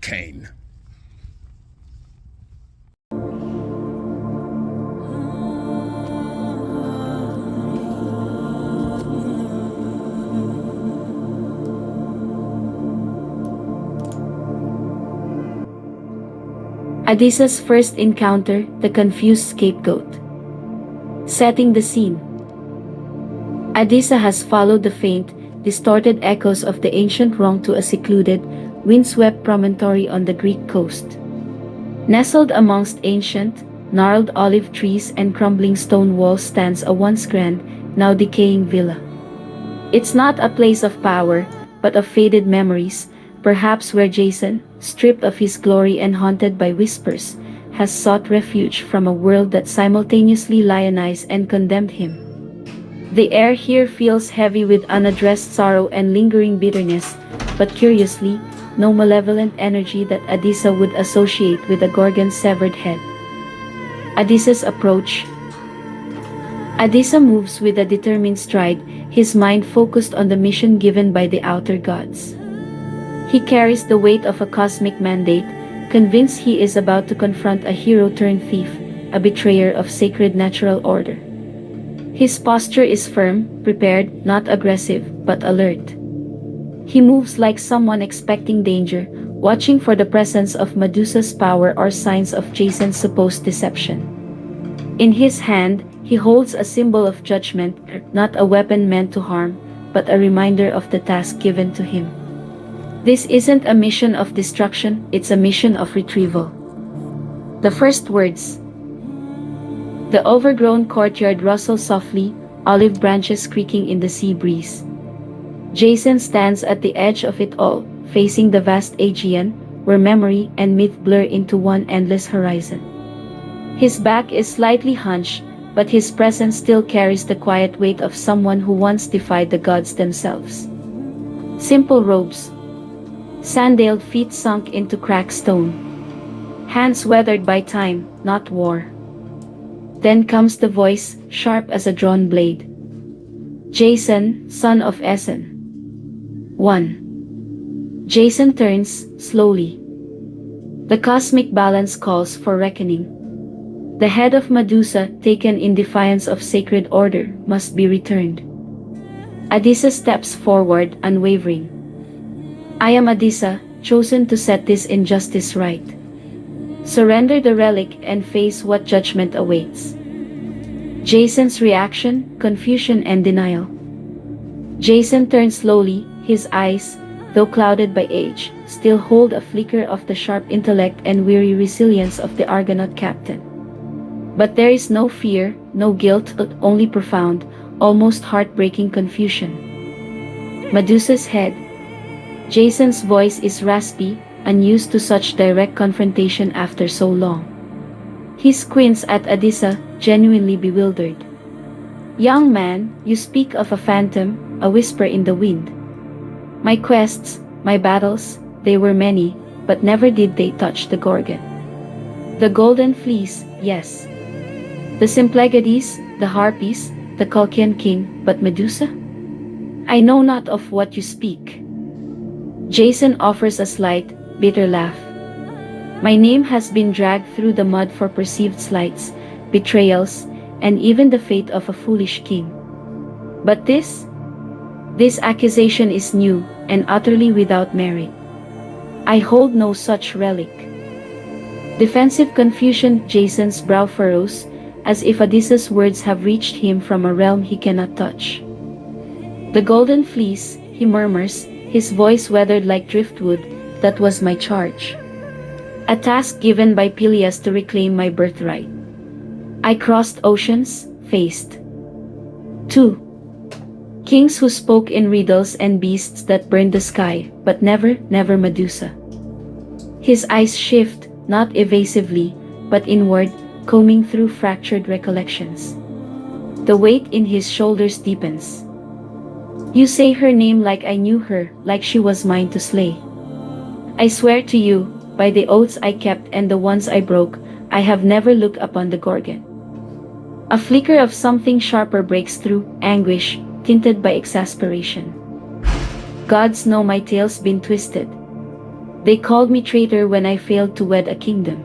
Arcane. Adisa's first encounter, the confused scapegoat. Setting the scene. Adisa has followed the faint, distorted echoes of the ancient wrong to a secluded, windswept promontory on the Greek coast. Nestled amongst ancient, gnarled olive trees and crumbling stone walls stands a once grand, now decaying villa. It's not a place of power, but of faded memories, perhaps where Jason, stripped of his glory and haunted by whispers, has sought refuge from a world that simultaneously lionized and condemned him. The air here feels heavy with unaddressed sorrow and lingering bitterness, but curiously, no malevolent energy that Adisa would associate with a Gorgon's severed head. Adisa's approach. Adisa moves with a determined stride, his mind focused on the mission given by the outer gods. He carries the weight of a cosmic mandate, convinced he is about to confront a hero-turned-thief, a betrayer of sacred natural order. His posture is firm, prepared, not aggressive, but alert. He moves like someone expecting danger, watching for the presence of Medusa's power or signs of Jason's supposed deception. In his hand, he holds a symbol of judgment, not a weapon meant to harm, but a reminder of the task given to him. This isn't a mission of destruction, it's a mission of retrieval. The first words. The overgrown courtyard rustles softly, olive branches creaking in the sea breeze. Jason stands at the edge of it all, facing the vast Aegean, where memory and myth blur into one endless horizon. His back is slightly hunched, but his presence still carries the quiet weight of someone who once defied the gods themselves. Simple robes. Sandaled feet sunk into cracked stone. Hands weathered by time, not war. Then comes the voice, sharp as a drawn blade. Jason, son of Essen. 1. Jason turns, slowly. The cosmic balance calls for reckoning. The head of Medusa, taken in defiance of sacred order, must be returned. Adisa steps forward, unwavering. I am Adisa, chosen to set this injustice right. Surrender the relic and face what judgment awaits. Jason's reaction, confusion and denial. Jason turns slowly, his eyes, though clouded by age, still hold a flicker of the sharp intellect and weary resilience of the Argonaut captain. But there is no fear, no guilt, but only profound, almost heartbreaking confusion. Medusa's head. Jason's voice is raspy, unused to such direct confrontation after so long. He squints at Adisa, genuinely bewildered. Young man, you speak of a phantom, a whisper in the wind. My quests, my battles, they were many, but never did they touch the Gorgon. The Golden Fleece, yes. The Symplegades, the Harpies, the Colchian king, but Medusa? I know not of what you speak. Jason offers a slight, bitter laugh. My name has been dragged through the mud for perceived slights, betrayals, and even the fate of a foolish king. But this accusation is new, and utterly without merit. I hold no such relic. Defensive confusion, Jason's brow furrows, as if Adisa's words have reached him from a realm he cannot touch. The Golden Fleece, he murmurs, his voice weathered like driftwood, that was my charge. A task given by Peleus to reclaim my birthright. I crossed oceans, faced 2 kings who spoke in riddles and beasts that burned the sky, but never Medusa. His eyes shift, not evasively, but inward, combing through fractured recollections. The weight in his shoulders deepens. You say her name like I knew her, like she was mine to slay. I swear to you, by the oaths I kept and the ones I broke, I have never looked upon the Gorgon. A flicker of something sharper breaks through, anguish, tinted by exasperation. Gods know my tale's been twisted. They called me traitor when I failed to wed a kingdom.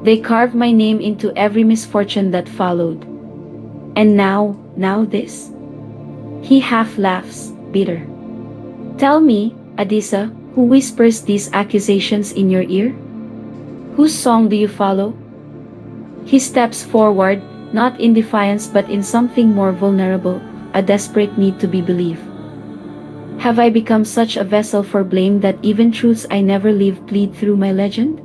They carved my name into every misfortune that followed. And now this? He half laughs, bitter. Tell me, Adisa, who whispers these accusations in your ear? Whose song do you follow? He steps forward, not in defiance but in something more vulnerable, a desperate need to be believed. Have I become such a vessel for blame that even truths I never lived bleed through my legend?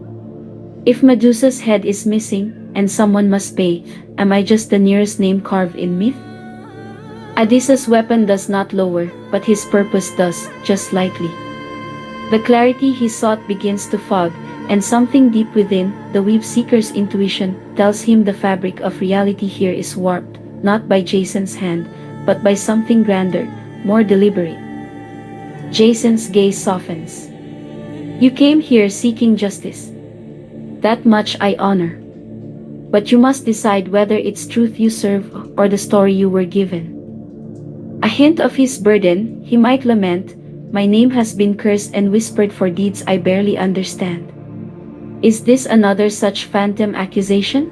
If Medusa's head is missing, and someone must pay, am I just the nearest name carved in myth? Adisa's weapon does not lower, but his purpose does, just slightly. The clarity he sought begins to fog, and something deep within, the weave seeker's intuition, tells him the fabric of reality here is warped, not by Jason's hand, but by something grander, more deliberate. Jason's gaze softens. You came here seeking justice. That much I honor. But you must decide whether it's truth you serve or the story you were given. A hint of his burden, he might lament, my name has been cursed and whispered for deeds I barely understand. Is this another such phantom accusation?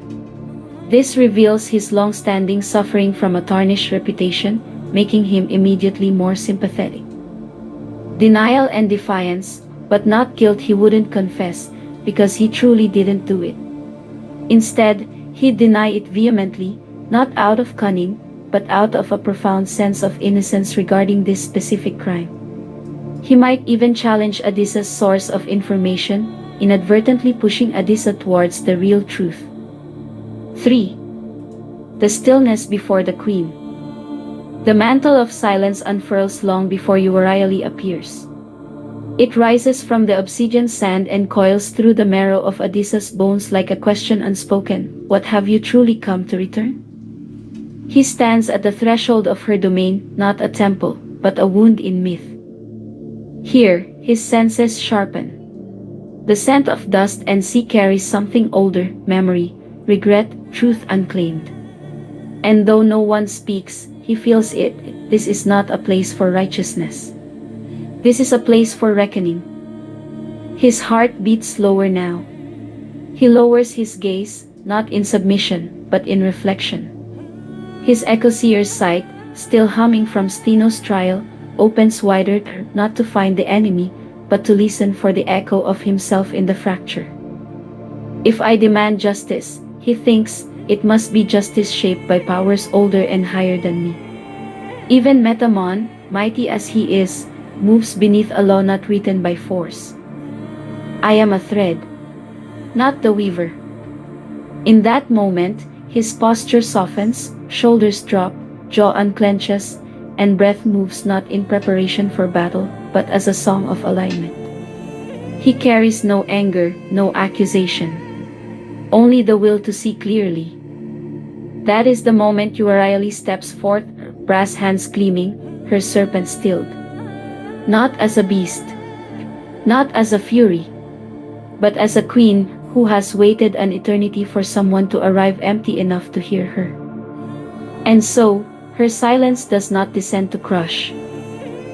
This reveals his long-standing suffering from a tarnished reputation, making him immediately more sympathetic. Denial and defiance, but not guilt he wouldn't confess, because he truly didn't do it. Instead, he'd deny it vehemently, not out of cunning, but out of a profound sense of innocence regarding this specific crime. He might even challenge Adisa's source of information, inadvertently pushing Adisa towards the real truth. 3. The stillness before the queen. The mantle of silence unfurls long before Uriali appears. It rises from the obsidian sand and coils through the marrow of Adisa's bones like a question unspoken. What have you truly come to return? He stands at the threshold of her domain, not a temple, but a wound in myth. Here, his senses sharpen. The scent of dust and sea carries something older, memory, regret, truth unclaimed. And though no one speaks, he feels it. This is not a place for righteousness. This is a place for reckoning. His heart beats slower now. He lowers his gaze, not in submission, but in reflection. His echo-seer's sight, still humming from Steno's trial, opens wider, not to find the enemy, but to listen for the echo of himself in the fracture. If I demand justice, he thinks, it must be justice shaped by powers older and higher than me. Even Metamon, mighty as he is, moves beneath a law not written by force. I am a thread, not the weaver. In that moment, his posture softens, shoulders drop, jaw unclenches, and breath moves not in preparation for battle, but as a song of alignment. He carries no anger, no accusation. Only the will to see clearly. That is the moment Uriali steps forth, brass hands gleaming, her serpent stilled. Not as a beast, not as a fury, but as a queen who has waited an eternity for someone to arrive empty enough to hear her. And so, her silence does not descend to crush.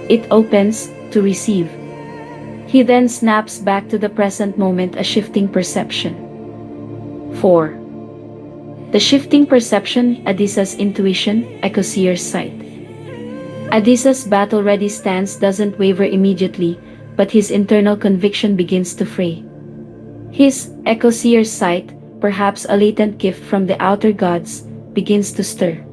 It opens to receive. He then snaps back to the present moment, a shifting perception. 4. The shifting perception, Adisa's intuition, echo-seer's sight. Adisa's battle-ready stance doesn't waver immediately, but his internal conviction begins to fray. His echo-seer's sight, perhaps a latent gift from the outer gods, begins to stir.